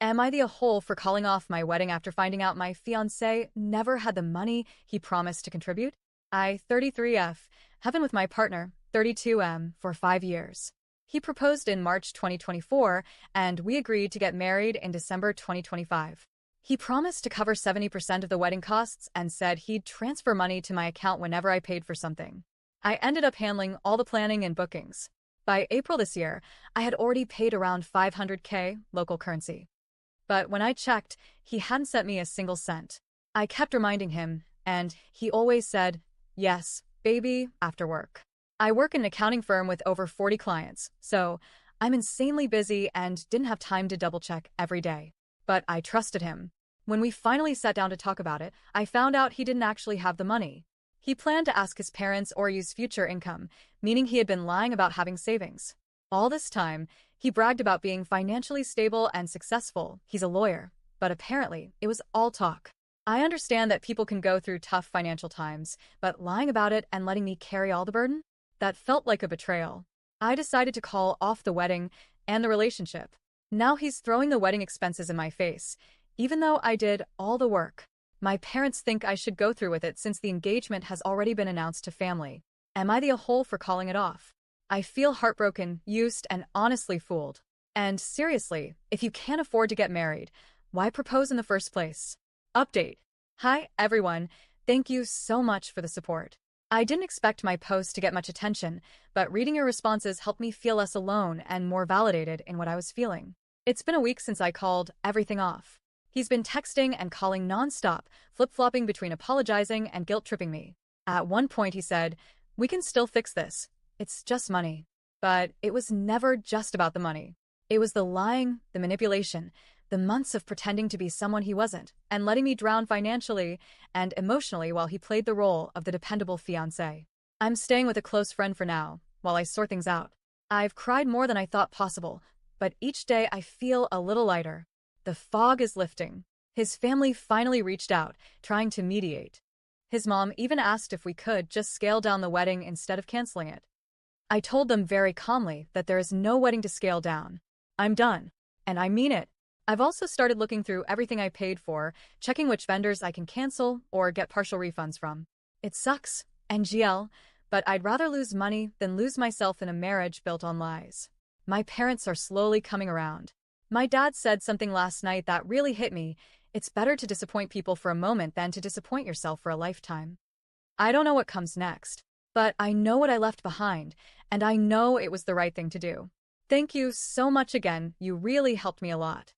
Am I the a-hole for calling off my wedding after finding out my fiancé never had the money he promised to contribute? I, 33F, have been with my partner, 32M, for 5 years. He proposed in March 2024, and we agreed to get married in December 2025. He promised to cover 70% of the wedding costs and said he'd transfer money to my account whenever I paid for something. I ended up handling all the planning and bookings. By April this year, I had already paid around 500K local currency. But when I checked, he hadn't sent me a single cent. I kept reminding him, and he always said, "Yes, baby," after work. I work in an accounting firm with over 40 clients, so I'm insanely busy and didn't have time to double-check every day. But I trusted him. When we finally sat down to talk about it, I found out he didn't actually have the money. He planned to ask his parents or use future income, meaning he had been lying about having savings. All this time, he bragged about being financially stable and successful. He's a lawyer, but apparently it was all talk. I understand that people can go through tough financial times, but lying about it and letting me carry all the burden? That felt like a betrayal. I decided to call off the wedding and the relationship. Now he's throwing the wedding expenses in my face, even though I did all the work. My parents think I should go through with it since the engagement has already been announced to family. Am I the a-hole for calling it off? I feel heartbroken, used, and honestly fooled. And seriously, if you can't afford to get married, why propose in the first place? Update. Hi, everyone. Thank you so much for the support. I didn't expect my post to get much attention, but reading your responses helped me feel less alone and more validated in what I was feeling. It's been a week since I called everything off. He's been texting and calling nonstop, flip-flopping between apologizing and guilt-tripping me. At one point he said, "We can still fix this. It's just money." But it was never just about the money. It was the lying, the manipulation, the months of pretending to be someone he wasn't, and letting me drown financially and emotionally while he played the role of the dependable fiancé. I'm staying with a close friend for now, while I sort things out. I've cried more than I thought possible, but each day I feel a little lighter. The fog is lifting. His family finally reached out, trying to mediate. His mom even asked if we could just scale down the wedding instead of canceling it. I told them very calmly that there is no wedding to scale down. I'm done. And I mean it. I've also started looking through everything I paid for, checking which vendors I can cancel or get partial refunds from. It sucks, NGL, but I'd rather lose money than lose myself in a marriage built on lies. My parents are slowly coming around. My dad said something last night that really hit me. It's better to disappoint people for a moment than to disappoint yourself for a lifetime. I don't know what comes next, but I know what I left behind, and I know it was the right thing to do. Thank you so much again. You really helped me a lot.